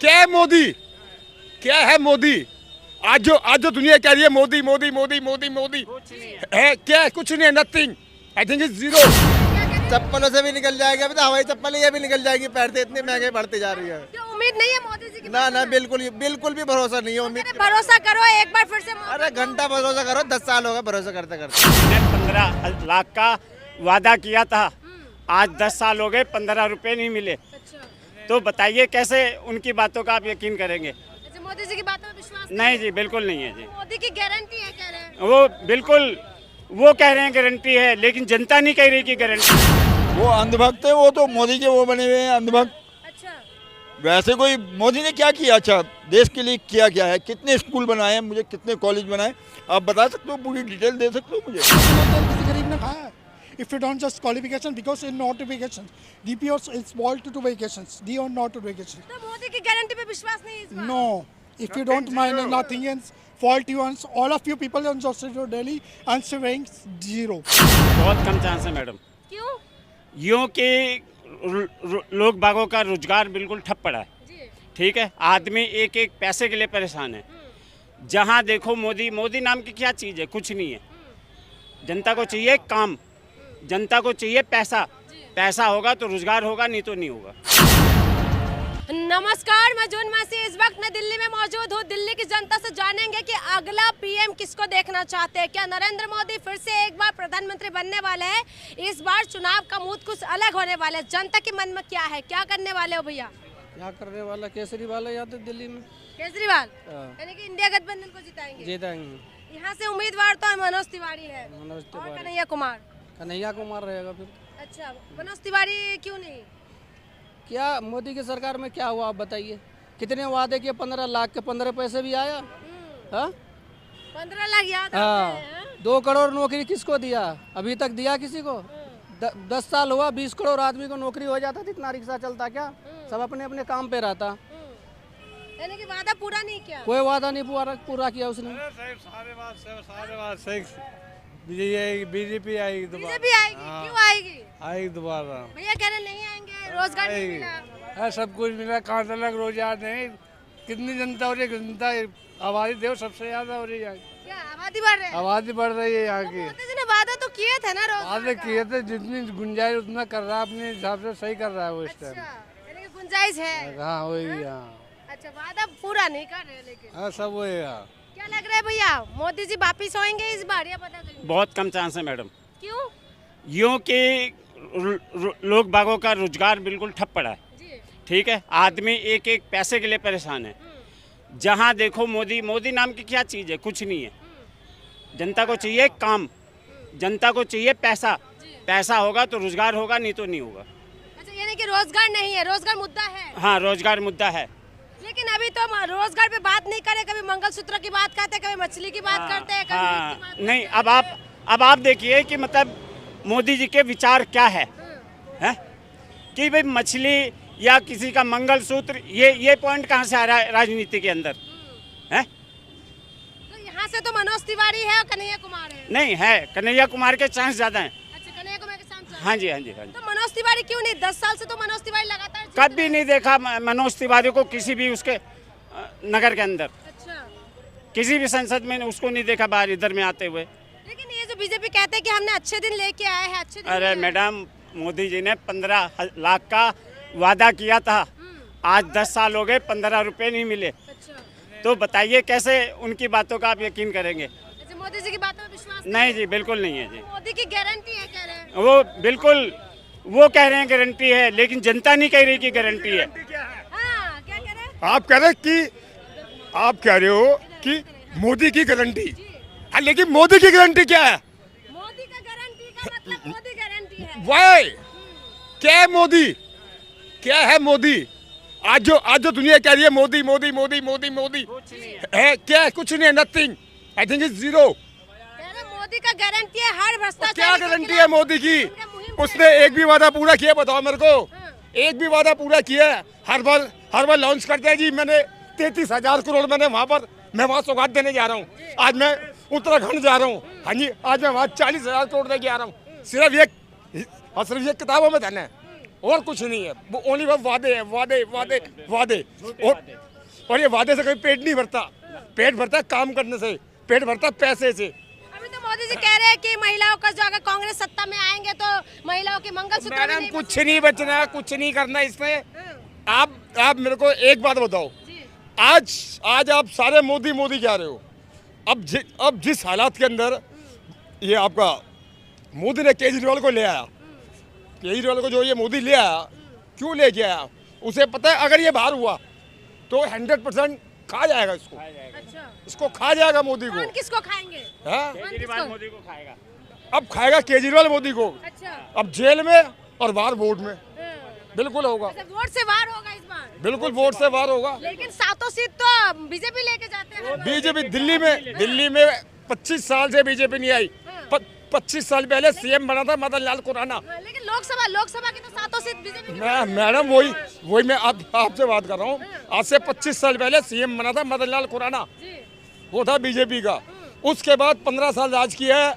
क्या है मोदी? क्या है मोदी? आज जो दुनिया कह रही है मोदी मोदी मोदी मोदी मोदी है, क्या है? कुछ नहीं है, nothing. I think is zero. चप्पलों से भी निकल जाएगी, अभी तो हवाई चप्पल ये भी निकल जाएगी, पैर से इतनी महंगे बढ़ती जा रही है। क्यों उम्मीद नहीं है मोदी जी की? ना बिल्कुल भी भरोसा नहीं है, उम्मीद। अरे भरोसा करो एक बार फिर से अरे घंटा भरोसा करो, 10 साल हो गए भरोसा करते करते। मैंने 15 लाख का वादा किया था, आज 10 साल हो गए, 15 रुपए नहीं मिले। अच्छा। तो बताइए कैसे उनकी बातों का आप यकीन करेंगे? अच्छा, मोदी जी की बातों में विश्वास नहीं जी, बिल्कुल नहीं है जी। मोदी की गारंटी है कह रहे हैं। वो बिल्कुल वो कह रहे हैं गारंटी है, लेकिन जनता नहीं कह रही कि गारंटी। वो अंधभक्त है, वो तो मोदी के वो बने हुए हैं अंधभक्त। अच्छा। वैसे कोई मोदी ने क्या किया अच्छा देश के लिए? किया क्या है? कितने स्कूल बनाए हैं, मुझे कितने कॉलेज बनाए, आप बता सकते हो? पूरी डिटेल दे सकते हो मुझे? किसी गरीब ने खाया है. If you don't just qualification because in not vacation, DPO is involved to vacations, D or not to vacation. तो मोदी की गारंटी पे विश्वास नहीं है इस बार? No, if you don't mind nothing else, fault you and all of you people on social Delhi answering zero. बहुत कम chance है madam, क्यों? यूँ कि लोग बागों का रोजगार बिल्कुल ठप पड़ा है। जी। ठीक है, आदमी एक एक पैसे के लिए परेशान है। जहाँ देखो मोदी मोदी नाम की क्या चीज़ है? कुछ नहीं है। जनता को चाहिए काम, जनता को चाहिए पैसा। पैसा होगा तो रोजगार होगा, नहीं तो नहीं होगा। नमस्कार, मैं जून मासी इस वक्त मैं दिल्ली में मौजूद हूँ। दिल्ली की जनता से जानेंगे कि अगला पीएम किसको देखना चाहते हैं। क्या नरेंद्र मोदी फिर से एक बार प्रधानमंत्री बनने वाले हैं? इस बार चुनाव का मूड कुछ अलग होने वाला है। जनता के मन में क्या है, क्या करने वाले हो भैया? क्या करने वाला? केजरीवाल है यहाँ तो दिल्ली में। केजरीवाल हाँ। यानी कि इंडिया गठबंधन को जिताएंगे। जीतेंगे। यहाँ से उम्मीदवार तो मनोज तिवारी है मनोज और तिवारी। कन्हैया कुमार। कन्हैया कुमार रहेगा फिर। अच्छा, मनोज तिवारी क्यों नहीं? क्या मोदी की सरकार में क्या हुआ आप बताइए? कितने वादे किए? 15 लाख के 15 पैसे भी आया? हाँ 15 लाख याद आते हाँ। हैं। 2 करोड़ नौकरी किसको दिया? अभी तक दिया किसी को? 10 साल हुआ, 20 करोड़ आदमी को नौकरी हो जाता तो इतना रिक्शा चलता क्या? सब अपने अपने काम पे रहता। यानी कि वादा पूरा नहीं किया। कोई वादा नहीं पूरा किया उसने। बीजेपी आएगी दोबारा। बीजेपी आएगी? क्यों आएगी? आएगी दोबारा। भैया कह रहे नहीं आएंगे, रोजगार नहीं मिला। है सब कुछ मिला, कहाँ तक रोजगार नहीं। कितनी जनता हो रही है? जनता आबादी देखो सबसे ज्यादा हो रही है। क्या आबादी बढ़ रही है? आबादी बढ़ रही है यहाँ की। मोदी जी ने वादा तो किए थे ना रोजगार वादे का। किए थे, जितनी गुंजाइश उतना कर रहा है, अपने हिसाब से सही कर रहा है वो इस अच्छा, टाइम। यानी कि गुंजाइश है। हाँ वही, हाँ अच्छा, वादा पूरा नहीं कर रहे लेकिन। हाँ सब वही है। क्या लग रहा है भैया, मोदी जी वापिस होंगे इस बार या पता नहीं? बहुत कम चांस है मैडम, क्यों? यूँ कि लोग बागों का रोजगार बिल्कुल ठप पड़ा है। जी। ठीक है, आदमी एक एक पैसे के लिए परेशान है। जहाँ देखो मोदी मोदी नाम की क्या चीज़ है? कुछ नहीं है। जनता को चाहिए काम, जनता को चाहिए पैसा। पैसा होगा तो रोजगार होगा, नहीं तो नहीं होगा। अच्छा, यानी कि रोजगार नहीं है, रोजगार मुद्दा है। हाँ, रोजगार मुद्दा है। लेकिन अभी तो रोजगार पे बात नहीं करे, कभी मंगलसूत्र की बात करते हैं, कभी मछली की बात करते हैं, कभी मीट की बात नहीं, अब आप देखिए कि मतलब मोदी जी के विचार क्या है, हैं? कि भाई मछली या किसी का मंगलसूत्र, ये पॉइंट कहाँ से आ रहा है राजनीति के अंदर, हैं? तो यहाँ से तो मनोज तिवारी है और कन्हैया कुमार है। नहीं है, कन्हैया कुमार के चांस ज्यादा हैं। अच्छा, कन्हैया कुमार के साथ। हाँ जी, हाँ जी, हाँ जी। तो मनोज तिवारी क्यों नहीं? 10 साल से तो मनोज तिवारी लगातार जीत कभी रहे नहीं देखा मनोज तिवारी को किसी भी उसके नगर के अंदर, हैं। अच्छा, किसी भी संसद में उसको नहीं देखा बाहर इधर में आते हुए। लेकिन ये जो बीजेपी कहते हैं कि हमने अच्छे दिन लेके आए हैं, अच्छे दिन अरे आए हैं। मैडम, मोदी जी ने 15 लाख का वादा किया था, आज 10 साल हो गए, 15 रुपए नहीं मिले। अच्छा, तो बताइए कैसे उनकी बातों का आप यकीन करेंगे? अच्छा, मोदी जी की बातों में विश्वास नहीं जी, बिल्कुल नहीं है जी। मोदी की गारंटी है कह रहे हैं। वो बिल्कुल वो कह रहे हैं गारंटी है, लेकिन जनता नहीं कह रही कि गारंटी है। हाँ, क्या कह रहे हैं? आप कह रहे हो कि मोदी की गारंटी, लेकिन मोदी की गारंटी क्या है? मोदी का गारंटी का मतलब मोदी गारंटी है। वाई? क्या है मोदी? क्या है मोदी? आज जो दुनिया कह रही है मोदी मोदी मोदी मोदी मोदी है, क्या है? कुछ नहीं है, nothing. I think is zero. कह रहे मोदी का गारंटी है हर भ्रष्टाचार। क्या गारंटी है मोदी की? उसने एक भी वादा पूरा किया? बताओ मेरे को, एक भी वादा पूरा किया? हर बार लॉन्च करते हैं जी, मैंने 33,000 करोड़ मैंने मैं वहाँ सौगात देने जा रहा हूँ। आज मैं उत्तराखंड जा रहा हूँ। हाँ जी, आज मैं वहाँ 40,000 करोड़ दे के आ रहा हूँ। सिर्फ एक किताबों में धन है, और कुछ नहीं है, वो ओनली वो वादे हैं, वादे वादे वादे। और ये वादे से कभी पेट नहीं भरता, पेट भरता है काम करने से, पेट भरता है पैसे से। अभी तो मोदी जी कह रहे हैं कि महिलाओं का जो अगर कांग्रेस सत्ता में आएंगे तो महिलाओं के मंगलसूत्र भी मैडम नहीं कुछ नहीं बचना, कुछ नहीं करना इसमें। आप मेरे को एक बात बताओ, आज आप सारे मोदी मोदी कह रहे हो, अब जिस हालात के अंदर ये आपका मोदी ने केजरीवाल को ले आया, केजरीवाल को जो ये मोदी ले आया, क्यों लेके आया? उसे पता है अगर ये बाहर हुआ तो 100% खा जाएगा इसको। अच्छा, इसको खा जाएगा मोदी को। कौन किसको खाएंगे? हाँ? केजरीवाल मोदी को खाएगा। अब खाएगा केजरीवाल मोदी को। अच्छा, अब जेल में और बाहर वोट में बिल्कुल होगा। अच्छा, वोट से बाहर होगा इस बार। बिल्कुल वोट से बाहर होगा। लेकिन 7 सीट तो बीजेपी लेके जाते हैं। बीजेपी दिल्ली में 25 साल से बीजेपी नहीं आई। 25 साल पहले सीएम बना था मदन लाल खुराना। लेकिन लोकसभा की तो 7 सीट बीजेपी। मैडम वही मैं आपसे बात कर रहा हूँ। आज से 25 साल पहले सीएम बना था मदन लाल खुराना, वो था बीजेपी का। उसके बाद 15 साल राज किया है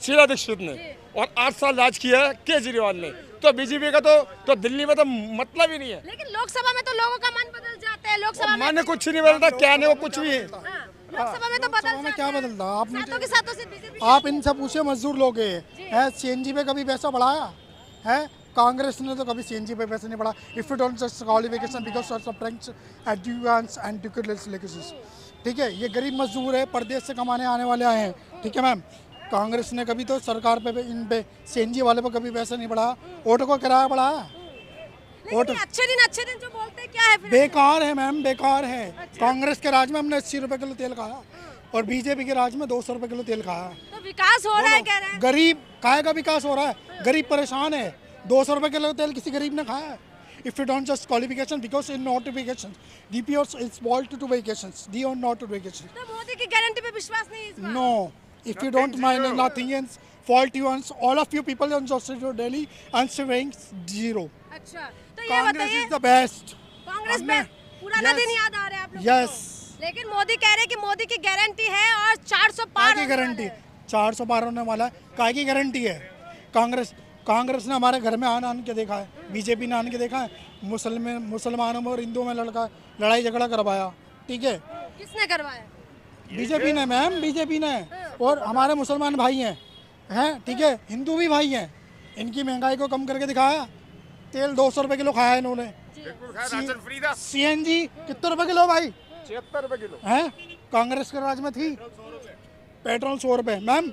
शीला दीक्षित ने और 8 साल राज किया है केजरीवाल ने। तो बीजेपी का तो दिल्ली में तो मतलब ही नहीं है। लेकिन लोकसभा में तो लोगों का मन बदल जाते हैं। लोकसभा में मन कुछ नहीं बदलता, क्या नहीं वो कुछ भी है। लोकसभा में तो बदल में क्या बदलता? आप मुझे 7 सीट बीजेपी। आप इनसे पूछे मजदूर लोग हैं, सीएनजी पे कभी पैसा बढ़ाया है? कांग्रेस ने तो कभी सीएनजी पे पैसा नहीं बढ़ाया। If you don't just qualification because of French advance and ticketless legacies, ठीक है? ये गरीब मजदूर है, परदेश से कमाने आने वाले आए हैं, ठीक है मैम? कांग्रेस ने कभी तो सरकार पे इन पे सीएनजी वाले पे कभी पैसा नहीं बढ़ाया। ऑटो का किराया बढ़ाया? लेकिन अच्छे दिन जो बोलते हैं क्या है फिर? बेकार है मैम, बेकार है। कांग्रेस के राज में हमने 80 रुपए किलो तेल खाया और बीजेपी के राज में 200 रुपए किलो तेल खाया। तो विकास हो रहा है कह रहे हैं। गरीब काय का विकास हो रहा है? गरीब परेशान है। 200 रुपए किलो तेल किसी गरीब ने खाया है? If you don't just qualification because in notifications, DPOs is boiled to vacations, they are not vacations. तो मोदी की गारंटी पे विश्वास नहीं है इस बार। No, if you don't mind nothing else, fault you and all of you people on Social Delhi answering zero. अच्छा, तो ये Congress बताइए is the best. कांग्रेस में पुराना Yes. दिन याद आ रहा है आप लोगों Yes. को? लेकिन मोदी कह रहे हैं कि मोदी की गारंटी है और 400 पार काय की होने वाला गारंटी? है। 400 पार होने वाला है। काय की गारंटी है? कांग्रेस ने हमारे घर में आन के देखा है, बीजेपी ने आन के देखा है। मुसलमानों में और हिंदुओं में लड़ाई झगड़ा करवाया, ठीक है? किसने करवाया? बीजेपी ने मैम, बीजेपी ने। और हमारे मुसलमान भाई हैं, ठीक है? हिंदू भी भाई हैं। इनकी महंगाई को कम करके दिखाया। तेल 200 रुपए किलो खाया इन्होंने। सीएनजी कितने रुपए किलो भाई? 76 रुपए किलो है। कांग्रेस के राज में थी पेट्रोल 100 रुपए। मैम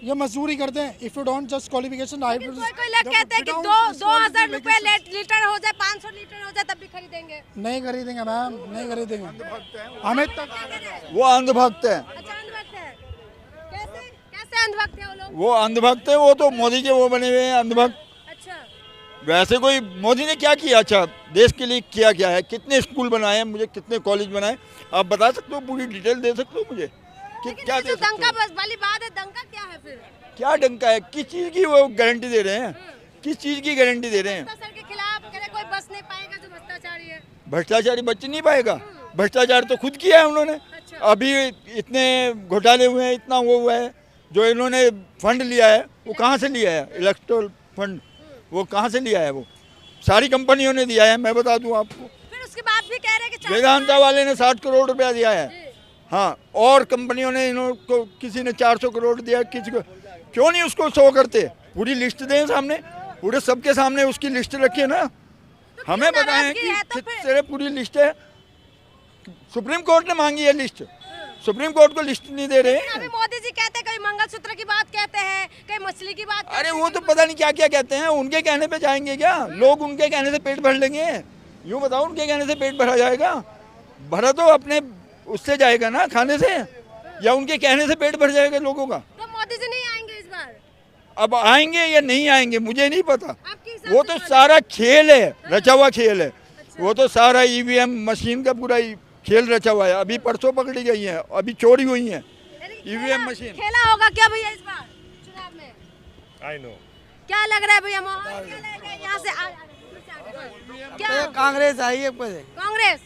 ये मजदूरी करते हैं। If you don't just qualification कोई लोग कहते हैं कि 2000 रुपए लीटर हो जाए, 500 लीटर हो जाए तब भी खरीदेंगे। नहीं खरीदेंगे मैम, नहीं खरीदेंगे। हमें वो अंधभक्त है, अच्छा, अंधभक्त है। कैसे अंधभक्त है वो लोग? वो अंधभक्त है, वो तो मोदी के वो बने हुए हैं अंधभक्त। अच्छा, वैसे कोई मोदी ने क्या किया अच्छा देश के लिए? क्या है? कितने स्कूल बनाए हैं, मुझे कितने कॉलेज बनाए? आप बता सकते हो? पूरी डिटेल दे सकते हो मुझे कि क्या दे सकते दंका हो? बस वाली बात है। दंका क्या है फिर? क्या डंका है? किस चीज़ की वो गारंटी दे रहे हैं? किस चीज़ की गारंटी दे रहे हैं? सर के खिलाफ कह रहे कोई बस नहीं पाएगा जो भ्रष्टाचारी है। भ्रष्टाचारी बच नहीं पाएगा। भ्रष्टाचार तो खुद किया है उन्होंने। अभी इतने घोटाले हुए हैं, इतना वो हुआ है। जो इन्होंने फंड लिया है वो कहाँ से लिया है? इलेक्टोरल फंड वो कहाँ से लिया है? वो सारी कंपनियों ने दिया है, मैं बता दूं आपको। फिर उसके बाद भी कह रहे हैं कि वेदांता वाले ने 60 करोड़ रुपया दिया है। हाँ, और कंपनियों ने इनको किसी ने 400 करोड़ दिया, किसी को। क्यों नहीं उसको शो करते? पूरी लिस्ट दें सामने, पूरे सबके सामने उसकी लिस्ट रखिए ना। हमें बताएं कि किस तरह पूरी लिस्ट है। सुप्रीम कोर्ट ने मांगी है लिस्ट, सुप्रीम कोर्ट को लिस्ट नहीं दे रहे हैं। अभी मोदी जी कहते हैं, कहीं मंगलसूत्र की बात कहते हैं, कहीं मछली की बात। अरे वो तो पता नहीं क्या क्या कहते हैं। उनके कहने पे जाएंगे क्या लोग? उनके कहने से पेट भर लेंगे? यूँ बताओ, उनके कहने से पेट भरा जाएगा? भरा तो अपने उससे जाएगा ना, खाने से, या उनके कहने से पेट भर जाएगा लोगों का? तो मोदी जी नहीं आएंगे इस बार? अब आएंगे या नहीं आएंगे मुझे नहीं पता। आपके हिसाब वो से तो कौन- सारा खेल है, रचा हुआ खेल है। वो तो सारा ईवीएम मशीन का पूरा खेल रचा हुआ है। अभी परसों पकड़ी गई है, अभी चोरी हुई है यानी ईवीएम मशीन। खेला होगा क्या भैया इस बार चुनाव में? I know. क्या लग रहा है भैया? माहौल क्या लग रहा है यहाँ से? क्या कांग्रेस आई है ऊपर से। कांग्रेस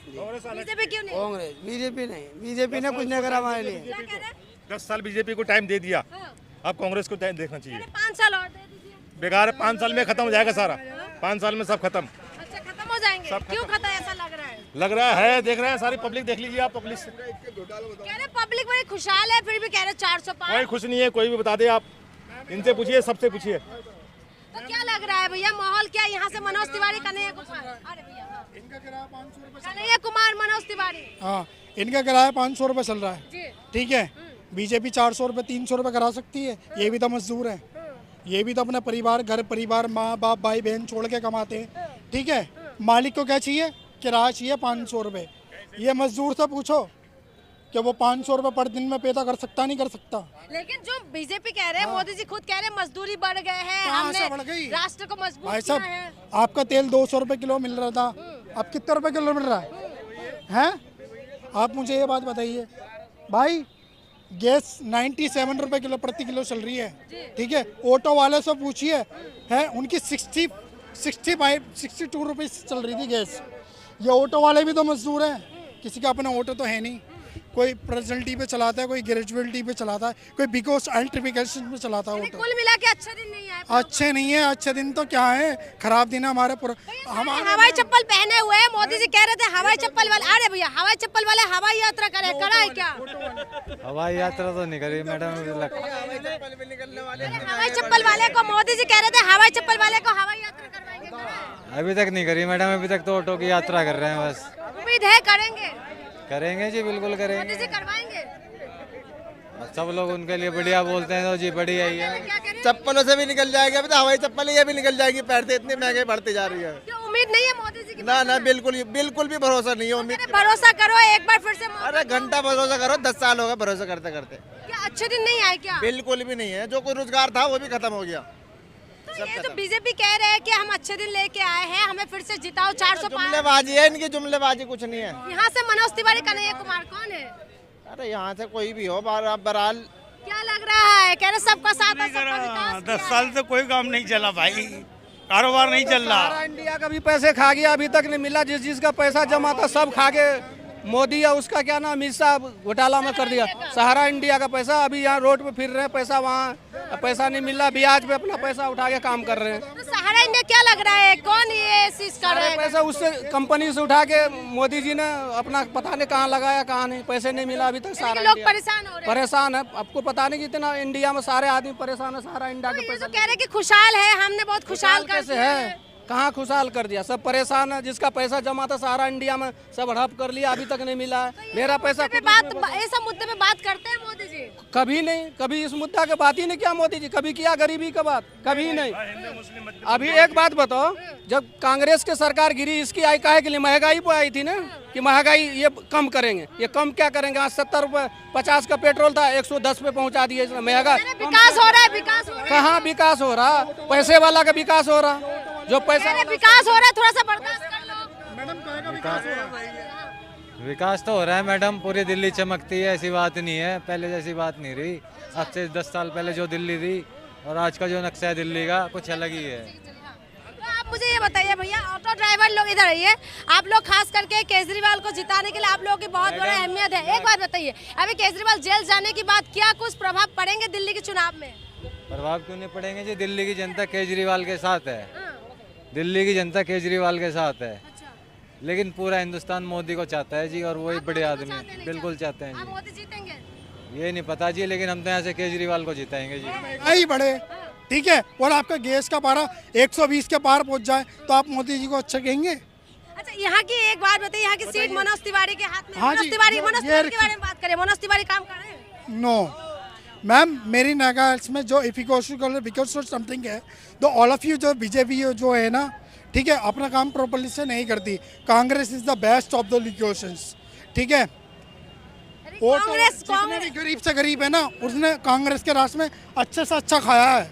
बीजेपी क्यों नहीं? कांग्रेस, बीजेपी नहीं, बीजेपी ने कुछ नहीं करा हमारे लिए। क्या कह रहे हैं? 10 साल बीजेपी को टाइम दे दिया, हाँ, अब कांग्रेस को टाइम देखना चाहिए। 5 साल और दे दीजिए। बेकार है, 5 साल में खत्म हो जाएगा सारा, 5 साल में सब खत्म अच्छा खत्म हो जाएंगे, क्यों खत्म ऐसा लग रहा है? लग रहा है। देख रहे हैं सारी पब्लिक, देख लीजिए आप पब्लिक से। कह रहे पब्लिक बड़ी खुशहाल है, फिर भी कह रहे 400 पार। कोई खुश नहीं है, कोई भी बता दे आप, इनसे पूछिए, सबसे पूछिए। तो क्या लग रहा है भैया माहौल क्या? यहाँ से मनोज तिवारी, कन्हैया कुमार, अरे भैया हाँ। इनका किराया 500 रुपये, कन्हैया कुमार, मनोज तिवारी हाँ इनका किराया 500 रुपये चल रहा है, जी। ठीक है। बीजेपी 400 रुपये 300 रुपये करा सकती है, ये भी तो मजदूर है, ये भी तो अपने परिवार, घर परिवार, माँ बाप भाई बहन छोड़ के कमाते हैं, ठीक है। मालिक को क्या चाहिए? किराया चाहिए 500 रुपये। ये मजदूर से पूछो कि वो 500 रुपये पर दिन में पैदा कर सकता नहीं कर सकता। लेकिन जो बीजेपी कह रहे हैं, मोदी जी खुद कह रहे हैं मजदूरी बढ़ गए हैं, कहाँ से बढ़ हमने गई? राष्ट्र को मजबूत भाई किया साहब, है। आपका तेल 200 रुपये किलो मिल रहा था, अब कितने रुपए किलो मिल रहा है? आप मुझे ये बात बताइए भाई, गैस 97 रुपये किलो प्रति किलो चल रही है, ठीक है। ऑटो वाले से पूछिए, है उनकी 62 रुपये चल रही थी गैस। ये ऑटो वाले भी तो मजदूर हैं, किसी का अपना ऑटो तो है नहीं, कोई पर्सनलिटी पे चलाता है, कोई ग्रेजुअलिटी पे चलाता है, कोई बिकॉज अल्ट्रिफिकेशन पे चलाता है ऑटो। कुल मिला के अच्छे दिन नहीं आए। अच्छे नहीं है, अच्छे दिन तो क्या है, खराब दिन है हमारे हमारे हवाई चप्पल पहने हुए हैं, मोदी जी कह रहे थे हवाई चप्पल वाले, अरे भैया हवाई चप्पल वाले हवाई यात्रा करे, करा है क्या? हवाई यात्रा तो नहीं करी मैडम, हवाई चप्पल वाले को मोदी जी कह रहे थे हवाई चप्पल वाले को हवाई यात्रा करवाएंगे, करा है? अभी तक नहीं करी मैडम, अभी तक तो ऑटो की यात्रा कर रहे हैं बस। उम्मीद है करेंगे, करेंगे जी, बिल्कुल मोदी करेंगे। जी करवाएंगे। सब लोग उनके लिए बढ़िया बोलते हैं तो जी बढ़िया ही है। क्या कह रहे हैं? चप्पलों से भी निकल जाएगी, अभी तो हवाई चप्पल ये भी निकल जाएगी पैर से, इतनी महंगाई बढ़ती जा रही है। क्या उम्मीद नहीं है मोदी जी की? ना ना, बिल्कुल भी भरोसा नहीं है, उम्मीद। अरे भरोसा करो एक बार फिर से। अरे घंटा भरोसा करो, 10 साल हो गए भरोसा करते करते, क्या अच्छे दिन नहीं आए क्या? बिल्कुल भी नहीं है। जो कोई रोजगार था वो भी खत्म हो गया। तो ये जो बीजेपी कह रहे हैं कि हम अच्छे दिन लेके आए हैं, हमें फिर से जिताओ 400 पार। जुमलेबाजी है इनकी, जुमलेबाजी कुछ नहीं है। यहाँ से मनोज तिवारी, कन्हैया कुमार, कौन है? अरे यहाँ से कोई भी हो, बहरहाल क्या लग रहा है? कह रहे सबका साथ है, सबका विकास 10 किया साल है। से कोई काम नहीं चला भाई, कारोबार नहीं चल रहा। सारा इंडिया का भी पैसे खा गया, अभी तक नहीं मिला। जिस जिसका पैसा जमा था सब खा के मोदी या उसका क्या नाम अमित शाह घोटाला में कर दिया। सहारा इंडिया का पैसा अभी यहाँ रोड पे फिर रहे हैं, पैसा वहाँ पैसा नहीं मिल रहा, ब्याज पे अपना पैसा उठा के काम कर रहे हैं। तो सहारा इंडिया क्या लग रहा है, कौन ये चीज कर रहा सारे है? पैसा उससे कंपनी से उठा के मोदी जी ने अपना पता नहीं कहाँ लगाया, कहाँ नहीं, पैसे नहीं मिला अभी तक। सारा लोग इंडिया परेशान हो रहे हैं। परेशान है, आपको पता नहीं कितना इंडिया में सारे आदमी परेशान है। सारा इंडिया तो का ये पैसा जो कह रहे हैं कि खुशहाल है, हमने बहुत खुशहाल कर कैसे दिया है, कहाँ खुशहाल कर दिया? सब परेशान है, जिसका पैसा जमा था सारा इंडिया में सब हड़प कर लिया, अभी तक नहीं मिला है। मेरा पैसा पे बात, ऐसा मुद्दे पे बात करते हैं मोदी जी? कभी नहीं, कभी इस मुद्दा की बात ही नहीं किया मोदी जी, कभी किया गरीबी का बात? कभी नहीं। अभी एक बात बताओ, जब कांग्रेस की सरकार गिरी, इसकी आई काहे के लिए? महंगाई पे आई थी ना, कि महंगाई ये कम करेंगे। ये कम क्या करेंगे? आज 70 रुपये 50 का पेट्रोल था, 110 पे पहुंचा दिए। महंगा विकास हो रहा है, विकास हो रहा है। कहाँ विकास हो रहा? पैसे वाला का विकास हो रहा, जो पैसा विकास हो रहा है, थोड़ा सा बर्दाश्त कर लो। विकास तो हो रहा है मैडम, पूरी दिल्ली चमकती है, ऐसी बात नहीं है, पहले जैसी बात नहीं रही। आज से 10 साल पहले जो दिल्ली थी और आज का जो नक्शा है दिल्ली का, कुछ अलग ही है। तो आप मुझे ये बताइए भैया, ऑटो ड्राइवर लोग इधर आइए, आप लोग खास करके केजरीवाल को जिताने के लिए आप लोगों की बहुत बड़ी अहमियत है। एक बात बताइए, अभी केजरीवाल जेल जाने की बात, क्या कुछ प्रभाव पड़ेंगे दिल्ली के चुनाव में? प्रभाव क्यों नहीं पड़ेंगे जी, दिल्ली की जनता केजरीवाल के साथ है, दिल्ली की जनता केजरीवाल के साथ है। लेकिन पूरा हिंदुस्तान मोदी को चाहता है जी, और वही बड़े आदमी बिल्कुल चाहते हैं आप मोदी जीतेंगे? जी। ये नहीं पता जी, लेकिन हम तो यहाँ से केजरीवाल को जिताएंगे जी। महंगाई बढ़े, ठीक है, और आपका गैस का पारा 120 के पार पहुंच जाए तो आप मोदी जी को अच्छा कहेंगे? अच्छा, यहाँ की एक बात बताइए, यहाँ की सीट मनोज तिवारी के हाथ में। हाँ मनोज जी, तिवारी ये के बारे में बात करें, मनोज तिवारी काम कर रहे हैं? नो मैम, मेरी नगार्स में जो बिकॉज समथिंग है, तो ऑल ऑफ यू जो बीजेपी जो है ना, ठीक है, अपना काम प्रॉपर्ली से नहीं करती। Congress is the best of the locutions, ठीक है। और तो जितने भी गरीब से गरीब है ना, उसने कांग्रेस के राज में अच्छे से अच्छा खाया है।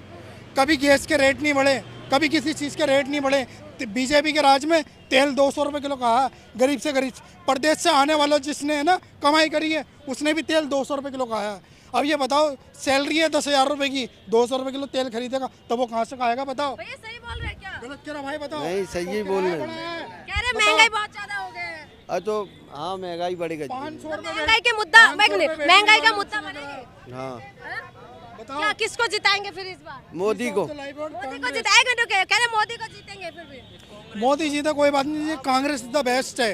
कभी गैस के रेट नहीं बढ़े, कभी किसी चीज़ के रेट नहीं बढ़े। बीजेपी के राज में तेल 200 रुपये किलो कहा है, गरीब से गरीब प्रदेश से आने वाला जिसने है ना कमाई करी है, उसने भी तेल 200 रुपये किलो खाया है। अब ये बताओ, सैलरी है 10,000 रुपये की, 200 रुपये किलो तेल खरीदेगा तो वो कहाँ से खाएगा? बताओ। भैया सही बोल रहे हैं क्या? गलत कह रहा भाई, बताओ। नहीं, सही बोल रहे हैं। कह रहे महंगाई बहुत ज्यादा हो गई है। तो हाँ, महंगाई बढ़ेगी। 500 रुपये महंगाई के मुद्दा, महंगाई का मुद्दा बनेगी। हाँ, क्या किसको जिताएंगे फिर इस बार? मोदी को। मोदी को जिताएंगे तो कह रहे मोदी को जीतेंगे फिर भी। मोदी जी तो कोई बात नहीं, कांग्रेस द बेस्ट है।